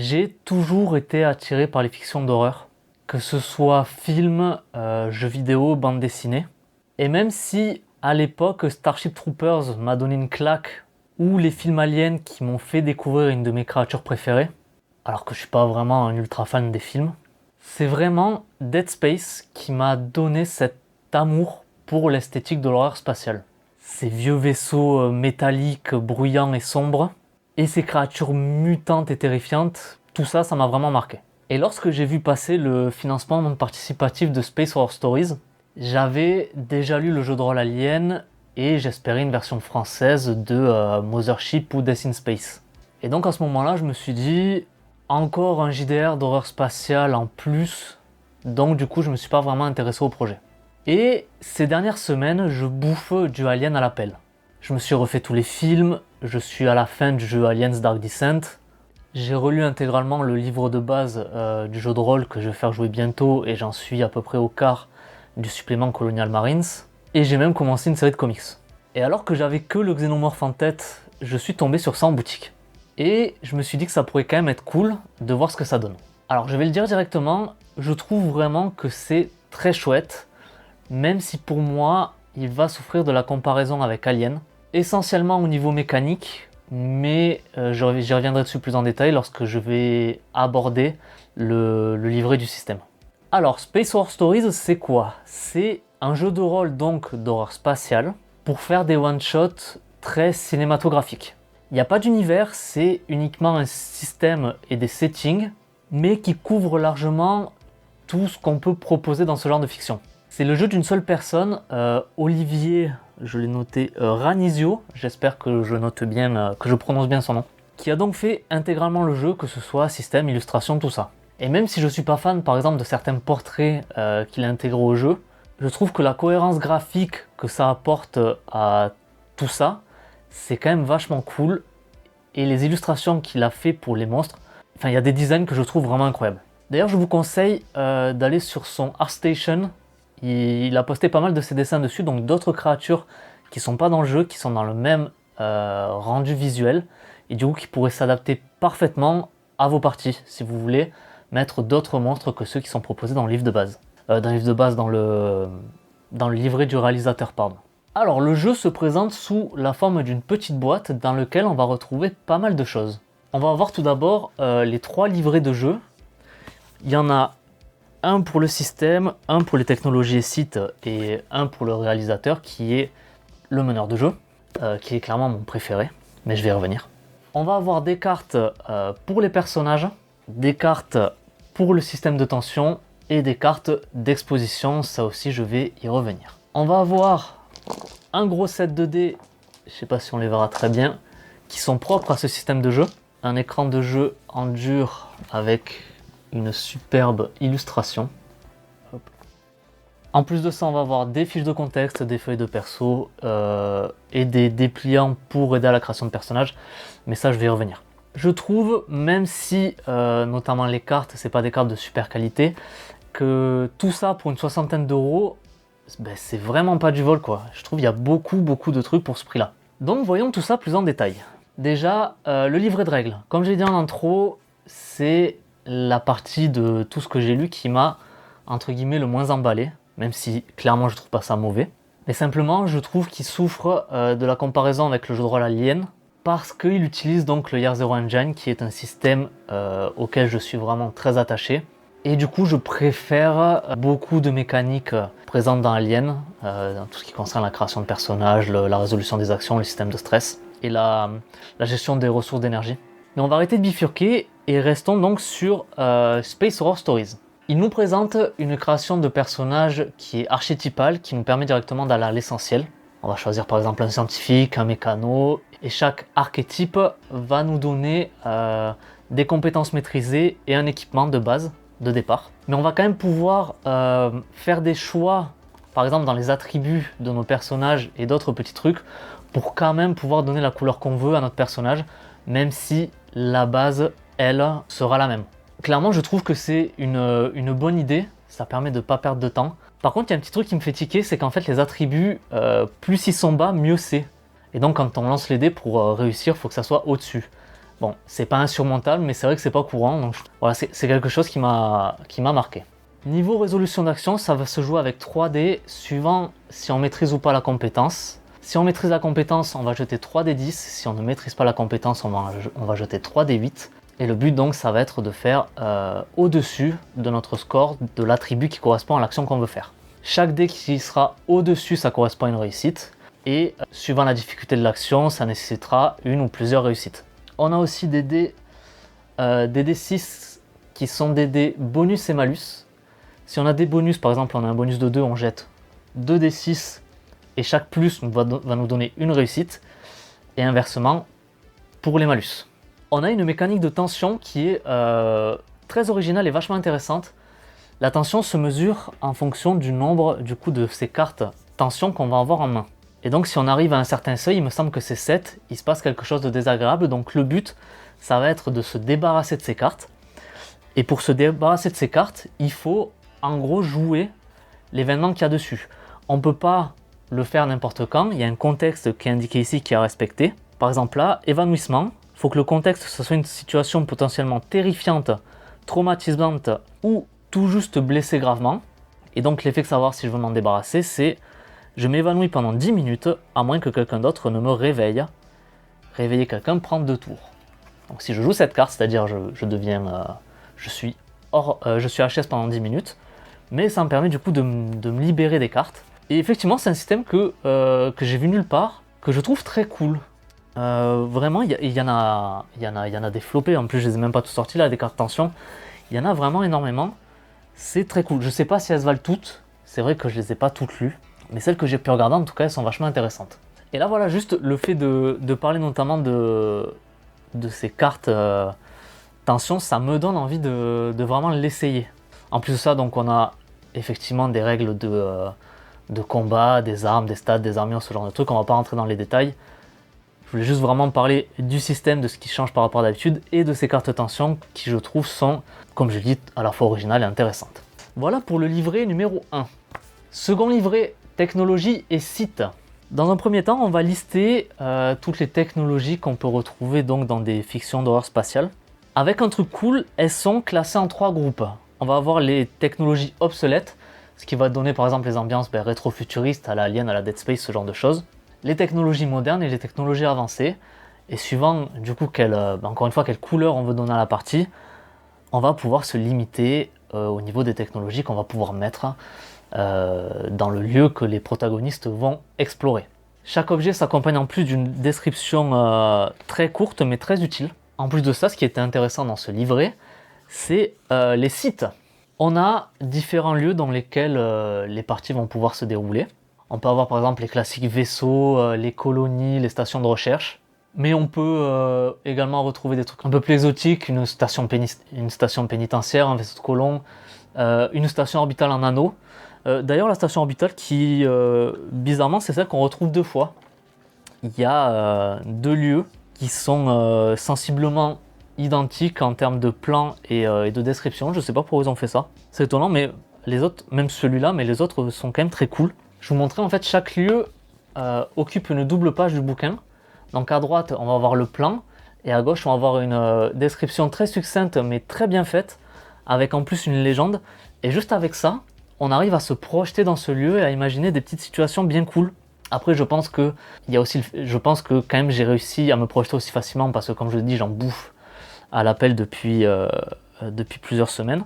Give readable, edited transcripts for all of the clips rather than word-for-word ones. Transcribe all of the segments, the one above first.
J'ai toujours été attiré par les fictions d'horreur, que ce soit films, jeux vidéo, bande dessinée. Et même si à l'époque Starship Troopers m'a donné une claque, ou les films aliens qui m'ont fait découvrir une de mes créatures préférées, alors que je suis pas vraiment un ultra fan des films, c'est vraiment Dead Space qui m'a donné cet amour pour l'esthétique de l'horreur spatiale. Ces vieux vaisseaux métalliques, bruyants et sombres, et ces créatures mutantes et terrifiantes, tout ça, ça m'a vraiment marqué. Et lorsque j'ai vu passer le financement non participatif de Space Horror Stories, j'avais déjà lu le jeu de rôle Alien et j'espérais une version française de Mothership ou Death in Space. Et donc à ce moment-là, je me suis dit, encore un JDR d'horreur spatiale en plus, donc du coup je me suis pas vraiment intéressé au projet. Et ces dernières semaines, je bouffe du Alien à l'appel. Je me suis refait tous les films, je suis à la fin du jeu Aliens Dark Descent. J'ai relu intégralement le livre de base du jeu de rôle que je vais faire jouer bientôt et j'en suis à peu près au quart du supplément Colonial Marines. Et j'ai même commencé une série de comics. Et alors que j'avais que le Xenomorph en tête, je suis tombé sur ça en boutique. Et je me suis dit que ça pourrait quand même être cool de voir ce que ça donne. Alors je vais le dire directement, je trouve vraiment que c'est très chouette, même si pour moi, il va souffrir de la comparaison avec Alien, essentiellement au niveau mécanique, mais j'y reviendrai dessus plus en détail lorsque je vais aborder le livret du système. Alors, Space Horror Stories, c'est quoi? C'est un jeu de rôle donc d'horreur spatiale pour faire des one-shots très cinématographiques. Il n'y a pas d'univers, c'est uniquement un système et des settings, mais qui couvrent largement tout ce qu'on peut proposer dans ce genre de fiction. C'est le jeu d'une seule personne, Olivier, je l'ai noté, Ranizio, j'espère que je note bien, que je prononce bien son nom, qui a donc fait intégralement le jeu, que ce soit système, illustration, tout ça. Et même si je suis pas fan par exemple de certains portraits qu'il a intégrés au jeu, je trouve que la cohérence graphique que ça apporte à tout ça, c'est quand même vachement cool. Et les illustrations qu'il a fait pour les monstres, enfin il y a des designs que je trouve vraiment incroyables. D'ailleurs je vous conseille d'aller sur son ArtStation. Il a posté pas mal de ses dessins dessus, donc d'autres créatures qui sont pas dans le jeu, qui sont dans le même rendu visuel, et du coup qui pourraient s'adapter parfaitement à vos parties, si vous voulez mettre d'autres monstres que ceux qui sont proposés dans le livre de base. Dans le livret du réalisateur, pardon. Alors le jeu se présente sous la forme d'une petite boîte dans laquelle on va retrouver pas mal de choses. On va avoir tout d'abord les 3 livrets de jeu. Il y en a un pour le système, un pour les technologies et sites et un pour le réalisateur qui est le meneur de jeu, qui est clairement mon préféré, mais je vais y revenir. On va avoir des cartes pour les personnages, des cartes pour le système de tension et des cartes d'exposition, ça aussi je vais y revenir. On va avoir un gros set de dés, je sais pas si on les verra très bien, qui sont propres à ce système de jeu. Un écran de jeu en dur avec une superbe illustration. Hop. En plus de ça, on va avoir des fiches de contexte, des feuilles de perso et des dépliants pour aider à la création de personnages, mais ça je vais y revenir. Je trouve, même si notamment les cartes, c'est pas des cartes de super qualité, que tout ça pour une 60aine d'euros, ben, c'est vraiment pas du vol quoi. Je trouve qu'il y a beaucoup de trucs pour ce prix là. Donc voyons tout ça plus en détail. Déjà, le livret de règles. Comme j'ai dit en intro, c'est la partie de tout ce que j'ai lu qui m'a, entre guillemets, le moins emballé, même si clairement je trouve pas ça mauvais. Mais simplement, je trouve qu'il souffre de la comparaison avec le jeu de rôle Alien, parce qu'il utilise donc le Year Zero Engine, qui est un système auquel je suis vraiment très attaché. Et du coup, je préfère beaucoup de mécaniques présentes dans Alien, dans tout ce qui concerne la création de personnages, la résolution des actions, le système de stress et la gestion des ressources d'énergie. Mais on va arrêter de bifurquer et restons donc sur Space Horror Stories. Il nous présente une création de personnages qui est archétypale, qui nous permet directement d'aller à l'essentiel. On va choisir par exemple un scientifique, un mécano, et chaque archétype va nous donner des compétences maîtrisées et un équipement de base, de départ. Mais on va quand même pouvoir faire des choix, par exemple dans les attributs de nos personnages et d'autres petits trucs, pour quand même pouvoir donner la couleur qu'on veut à notre personnage, même si la base, elle, sera la même. Clairement, je trouve que c'est une bonne idée, ça permet de ne pas perdre de temps. Par contre, il y a un petit truc qui me fait tiquer, c'est qu'en fait les attributs, plus ils sont bas, mieux c'est. Et donc quand on lance les dés pour réussir, il faut que ça soit au-dessus. Bon, c'est pas insurmontable, mais c'est vrai que c'est pas courant, donc voilà, c'est quelque chose qui m'a marqué. Niveau résolution d'action, ça va se jouer avec 3 dés, suivant si on maîtrise ou pas la compétence. Si on maîtrise la compétence, on va jeter 3 d10, si on ne maîtrise pas la compétence, on va jeter 3 d8. Et le but donc, ça va être de faire au-dessus de notre score, de l'attribut qui correspond à l'action qu'on veut faire. Chaque dé qui sera au-dessus, ça correspond à une réussite. Et suivant la difficulté de l'action, ça nécessitera une ou plusieurs réussites. On a aussi des dés 6 qui sont des dés bonus et malus. Si on a des bonus, par exemple on a un bonus de 2, on jette 2d6 et chaque plus va nous donner une réussite. Et inversement pour les malus. On a une mécanique de tension qui est très originale et vachement intéressante. La tension se mesure en fonction du nombre de ces cartes tension qu'on va avoir en main. Et donc si on arrive à un certain seuil, il me semble que c'est 7, il se passe quelque chose de désagréable. Donc le but, ça va être de se débarrasser de ces cartes. Et pour se débarrasser de ces cartes, il faut en gros jouer l'événement qu'il y a dessus. On ne peut pas le faire n'importe quand, il y a un contexte qui est indiqué ici qui est à respecter. Par exemple là, évanouissement, il faut que le contexte ce soit une situation potentiellement terrifiante, traumatisante ou tout juste blessé gravement. Et donc l'effet de savoir si je veux m'en débarrasser, c'est je m'évanouis pendant 10 minutes, à moins que quelqu'un d'autre ne me réveille. Réveiller quelqu'un prend 2 tours. Donc si je joue cette carte, c'est-à-dire je suis HS pendant 10 minutes, mais ça me permet du coup de me libérer des cartes. Et effectivement, c'est un système que j'ai vu nulle part, que je trouve très cool. Vraiment, il y en a des floppés, en plus je les ai même pas tous sortis là, des cartes tension. Il y en a vraiment énormément. C'est très cool. Je sais pas si elles se valent toutes, c'est vrai que je les ai pas toutes lues, mais celles que j'ai pu regarder en tout cas elles sont vachement intéressantes. Et là voilà, juste le fait de parler notamment de ces cartes tension, ça me donne envie de vraiment l'essayer. En plus de ça, donc on a effectivement des règles de combat, des armes, des stats, des armures, ce genre de trucs, on va pas rentrer dans les détails. Je voulais juste vraiment parler du système, de ce qui change par rapport à d'habitude, et de ces cartes tension qui je trouve sont, comme je dis, à la fois originales et intéressantes. Voilà pour le livret numéro 1. Second livret, technologie et sites. Dans un premier temps, on va lister toutes les technologies qu'on peut retrouver donc dans des fictions d'horreur spatiale. Avec un truc cool, elles sont classées en 3 groupes. On va avoir les technologies obsolètes, ce qui va donner par exemple les ambiances rétro-futuristes à la Alien, à la Dead Space, ce genre de choses. Les technologies modernes et les technologies avancées. Et suivant du coup encore une fois quelle couleur on veut donner à la partie, on va pouvoir se limiter au niveau des technologies qu'on va pouvoir mettre dans le lieu que les protagonistes vont explorer. Chaque objet s'accompagne en plus d'une description très courte mais très utile. En plus de ça, ce qui était intéressant dans ce livret, c'est les sites. On a différents lieux dans lesquels les parties vont pouvoir se dérouler. On peut avoir par exemple les classiques vaisseaux, les colonies, les stations de recherche. Mais on peut également retrouver des trucs un peu plus exotiques, une station pénitentiaire, un vaisseau de colon, une station orbitale en anneau. D'ailleurs la station orbitale qui, bizarrement, c'est celle qu'on retrouve 2 fois. Il y a 2 lieux qui sont sensiblement identiques en termes de plan et de description. Je sais pas pourquoi ils ont fait ça. C'est étonnant, mais les autres, même celui-là, mais les autres sont quand même très cool. Je vous montrerai en fait chaque lieu occupe une double page du bouquin. Donc à droite, on va avoir le plan et à gauche, on va avoir une description très succincte mais très bien faite avec en plus une légende. Et juste avec ça, on arrive à se projeter dans ce lieu et à imaginer des petites situations bien cool. Après, je pense que quand même j'ai réussi à me projeter aussi facilement parce que comme je le dis, j'en bouffe à l'appel depuis plusieurs semaines.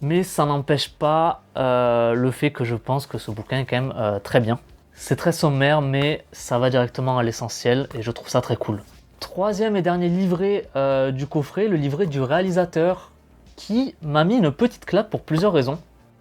Mais ça n'empêche pas le fait que je pense que ce bouquin est quand même très bien. C'est très sommaire, mais ça va directement à l'essentiel et je trouve ça très cool. Troisième et dernier livret du coffret, le livret du réalisateur, qui m'a mis une petite claque pour plusieurs raisons.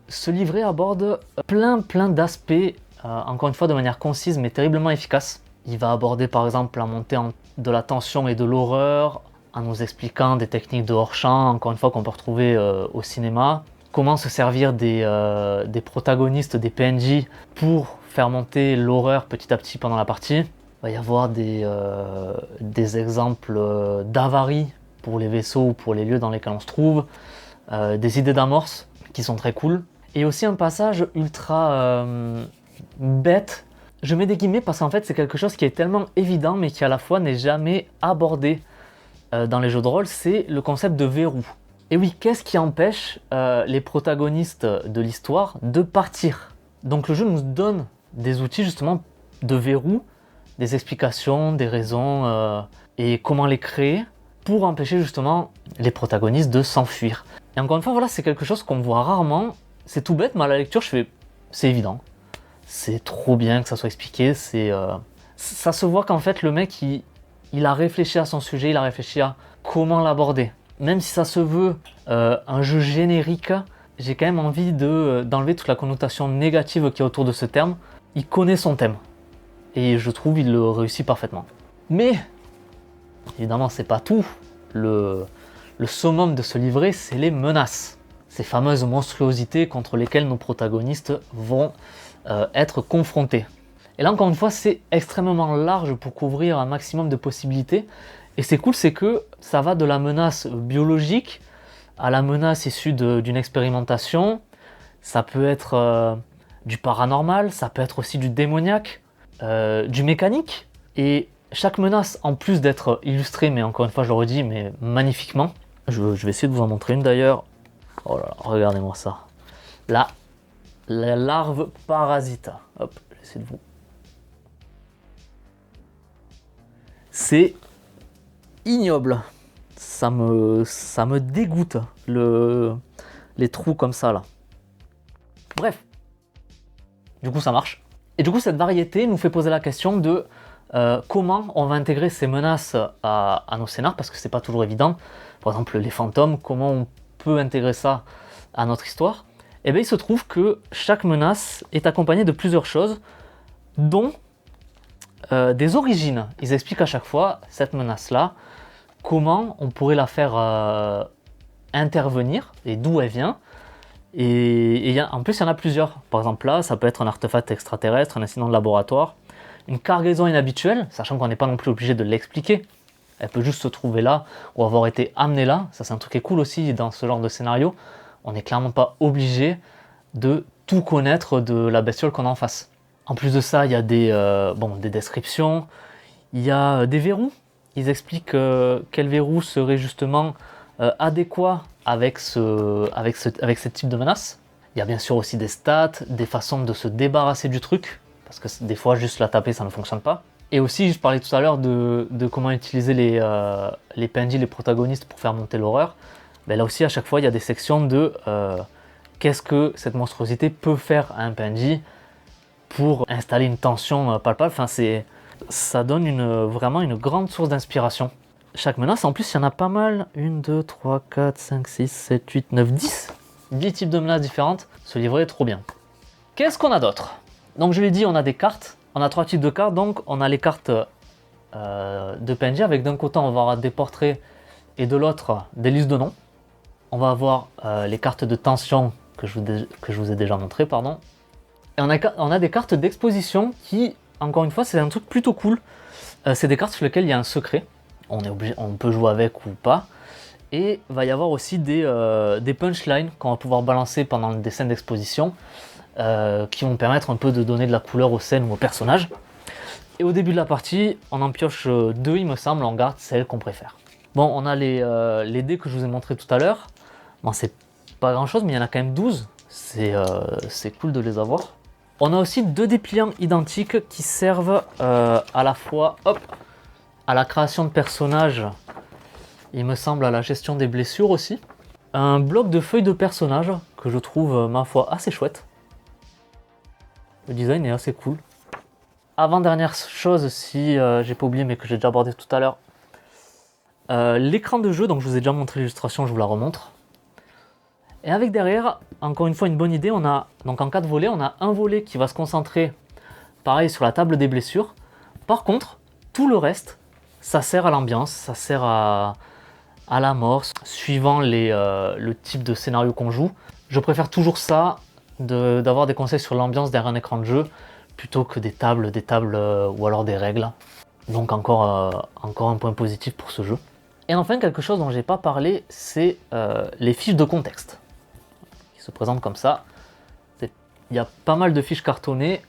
Ce livret aborde plein d'aspects, encore une fois de manière concise mais terriblement efficace. Il va aborder par exemple la montée de la tension et de l'horreur, en nous expliquant des techniques de hors-champ, encore une fois qu'on peut retrouver au cinéma. Comment se servir des protagonistes, des PNJ, pour faire monter l'horreur petit à petit pendant la partie. Il va y avoir des exemples d'avaries pour les vaisseaux ou pour les lieux dans lesquels on se trouve, des idées d'amorce qui sont très cool, et aussi un passage ultra bête. Je mets des guillemets parce qu'en fait c'est quelque chose qui est tellement évident mais qui à la fois n'est jamais abordé dans les jeux de rôle, c'est le concept de verrou. Et oui, qu'est-ce qui empêche les protagonistes de l'histoire de partir? Donc le jeu nous donne des outils justement de verrou, des explications, des raisons et comment les créer pour empêcher justement les protagonistes de s'enfuir. Et encore une fois, voilà, c'est quelque chose qu'on voit rarement. C'est tout bête, mais à la lecture, c'est évident. C'est trop bien que ça soit expliqué. Ça se voit qu'en fait, le mec, il a réfléchi à son sujet, il a réfléchi à comment l'aborder. Même si ça se veut un jeu générique, j'ai quand même envie d'enlever toute la connotation négative qu'il y a autour de ce terme. Il connaît son thème. Et je trouve qu'il le réussit parfaitement. Mais, évidemment, c'est pas tout. Le summum de ce livret, c'est les menaces. Ces fameuses monstruosités contre lesquelles nos protagonistes vont être confrontés. Et là, encore une fois, c'est extrêmement large pour couvrir un maximum de possibilités. Et c'est cool, c'est que ça va de la menace biologique à la menace issue d'une expérimentation. Ça peut être du paranormal, ça peut être aussi du démoniaque, du mécanique. Et chaque menace, en plus d'être illustrée, mais encore une fois, je le redis, mais magnifiquement. Je vais essayer de vous en montrer une d'ailleurs. Oh là là, regardez-moi ça. Là, la larve parasite. Hop, j'essaie de vous. C'est ignoble. Ça me dégoûte, les trous comme ça là. Bref. Du coup, ça marche. Et du coup, cette variété nous fait poser la question de comment on va intégrer ces menaces à nos scénars, parce que c'est pas toujours évident. Par exemple, les fantômes, comment on peut intégrer ça à notre histoire? Et bien, il se trouve que chaque menace est accompagnée de plusieurs choses, dont des origines. Ils expliquent à chaque fois cette menace-là, comment on pourrait la faire intervenir et d'où elle vient. Et en plus, il y en a plusieurs. Par exemple, là, ça peut être un artefact extraterrestre, un incident de laboratoire, une cargaison inhabituelle, sachant qu'on n'est pas non plus obligé de l'expliquer. Elle peut juste se trouver là ou avoir été amenée là. Ça, c'est un truc qui est cool aussi dans ce genre de scénario. On n'est clairement pas obligé de tout connaître de la bestiole qu'on a en face. En plus de ça, il y a des descriptions, il y a des verrous. Ils expliquent quel verrou serait justement adéquat avec ce type de menace. Il y a bien sûr aussi des stats, des façons de se débarrasser du truc, parce que des fois juste la taper ça ne fonctionne pas. Et aussi, je parlais tout à l'heure de comment utiliser les PNJ, les protagonistes pour faire monter l'horreur. Ben là aussi, à chaque fois, il y a des sections de qu'est-ce que cette monstruosité peut faire à un PNJ pour installer une tension palpable. Enfin, ça donne vraiment une grande source d'inspiration. Chaque menace, en plus, il y en a pas mal. 1, 2, 3, 4, 5, 6, 7, 8, 9, 10. 10 types de menaces différentes. Ce livret est trop bien. Qu'est-ce qu'on a d'autre? Donc, je l'ai dit, on a des cartes. On a 3 types de cartes. Donc, on a les cartes de PNJ avec d'un côté, on va avoir des portraits et de l'autre, des listes de noms. On va avoir les cartes de tension que je vous ai déjà montrées, pardon. Et on a des cartes d'exposition qui, encore une fois, c'est un truc plutôt cool. C'est des cartes sur lesquelles il y a un secret. On peut jouer avec ou pas. Et il va y avoir aussi des punchlines qu'on va pouvoir balancer pendant des scènes d'exposition qui vont permettre un peu de donner de la couleur aux scènes ou aux personnages. Et au début de la partie, on en pioche 2, il me semble, on garde celles qu'on préfère. Bon, on a les dés que je vous ai montrés tout à l'heure. Bon, c'est pas grand chose, mais il y en a quand même 12. C'est cool de les avoir. On a aussi 2 dépliants identiques qui servent à la fois à la création de personnages, il me semble à la gestion des blessures aussi. Un bloc de feuilles de personnages que je trouve, ma foi, assez chouette. Le design est assez cool. Avant-dernière chose, si j'ai pas oublié mais que j'ai déjà abordé tout à l'heure, l'écran de jeu, donc je vous ai déjà montré l'illustration, je vous la remontre. Et avec derrière, encore une fois une bonne idée, on a donc en 4 volets, on a un volet qui va se concentrer, pareil, sur la table des blessures. Par contre, tout le reste, ça sert à l'ambiance, ça sert à l'amorce, suivant le type de scénario qu'on joue. Je préfère toujours ça, d'avoir des conseils sur l'ambiance derrière un écran de jeu, plutôt que des tables ou alors des règles. Donc encore un point positif pour ce jeu. Et enfin, quelque chose dont j'ai pas parlé, c'est les fiches de contexte. Qui se présentent comme ça. Il y a pas mal de fiches cartonnées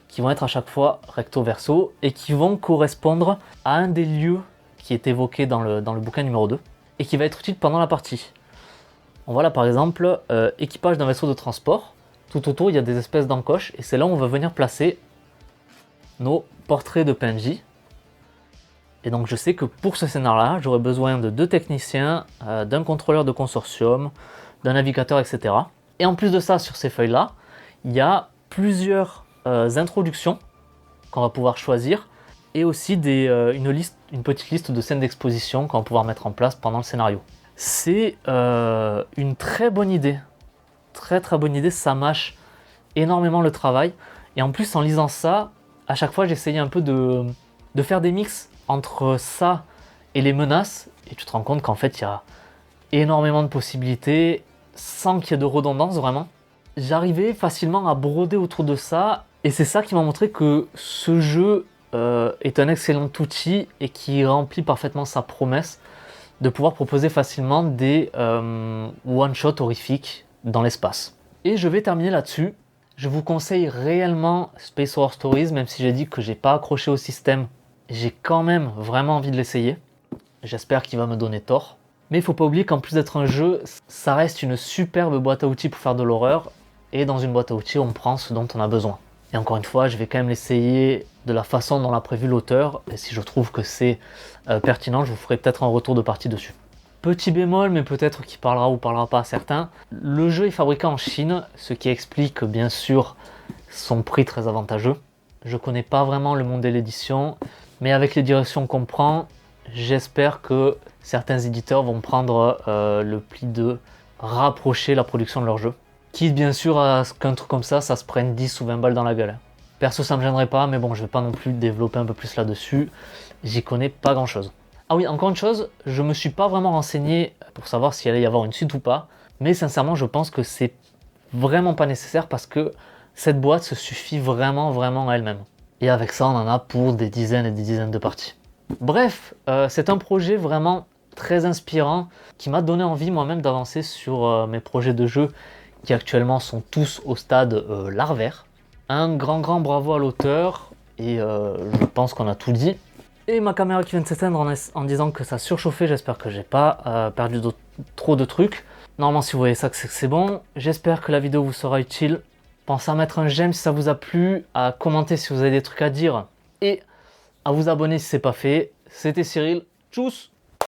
qui vont être à chaque fois recto verso et qui vont correspondre à un des lieux qui est évoqué dans le bouquin numéro 2 et qui va être utile pendant la partie. On voit là par exemple équipage d'un vaisseau de transport. Tout autour il y a des espèces d'encoches et c'est là où on va venir placer nos portraits de PNJ. Et donc je sais que pour ce scénario-là, j'aurai besoin de 2 techniciens, d'un contrôleur de consortium, d'un navigateur, etc. Et en plus de ça, sur ces feuilles-là, il y a plusieurs introductions qu'on va pouvoir choisir et aussi une petite liste de scènes d'exposition qu'on va pouvoir mettre en place pendant le scénario. C'est une très bonne idée, très bonne idée, ça mâche énormément le travail. Et en plus, en lisant ça, à chaque fois, j'essayais un peu de faire des mix entre ça et les menaces, et tu te rends compte qu'en fait, il y a énormément de possibilités, sans qu'il y ait de redondance vraiment. J'arrivais facilement à broder autour de ça, et c'est ça qui m'a montré que ce jeu est un excellent outil et qui remplit parfaitement sa promesse de pouvoir proposer facilement des one-shot horrifiques dans l'espace. Et je vais terminer là-dessus. Je vous conseille réellement Space Horror Stories, même si j'ai dit que j'ai pas accroché au système. J'ai quand même vraiment envie de l'essayer. J'espère qu'il va me donner tort. Mais il faut pas oublier qu'en plus d'être un jeu, ça reste une superbe boîte à outils pour faire de l'horreur. Et dans une boîte à outils, on prend ce dont on a besoin. Et encore une fois, je vais quand même l'essayer de la façon dont l'a prévu l'auteur. Et si je trouve que c'est pertinent, je vous ferai peut-être un retour de partie dessus. Petit bémol, mais peut-être qu'il parlera ou parlera pas à certains. Le jeu est fabriqué en Chine, ce qui explique bien sûr son prix très avantageux. Je connais pas vraiment le monde de l'édition, mais avec les directions qu'on prend, j'espère que certains éditeurs vont prendre le pli de rapprocher la production de leur jeu. Quitte bien sûr à ce qu'un truc comme ça se prenne 10 ou 20 balles dans la gueule. Perso ça me gênerait pas, mais bon, je vais pas non plus développer un peu plus là-dessus. J'y connais pas grand-chose. Ah oui, encore une chose, je me suis pas vraiment renseigné pour savoir s'il allait y avoir une suite ou pas, mais sincèrement, je pense que c'est vraiment pas nécessaire parce que cette boîte se suffit vraiment à elle-même. Et avec ça, on en a pour des dizaines et des dizaines de parties. Bref, c'est un projet vraiment très inspirant qui m'a donné envie moi-même d'avancer sur mes projets de jeu qui actuellement sont tous au stade larvaire. Un grand bravo à l'auteur et je pense qu'on a tout dit. Et ma caméra qui vient de s'éteindre en disant que ça surchauffait, j'espère que j'ai pas perdu trop de trucs. Normalement si vous voyez ça, c'est bon. J'espère que la vidéo vous sera utile. Pensez à mettre un j'aime si ça vous a plu, à commenter si vous avez des trucs à dire et à vous abonner si c'est pas fait. C'était Cyril, tchuss!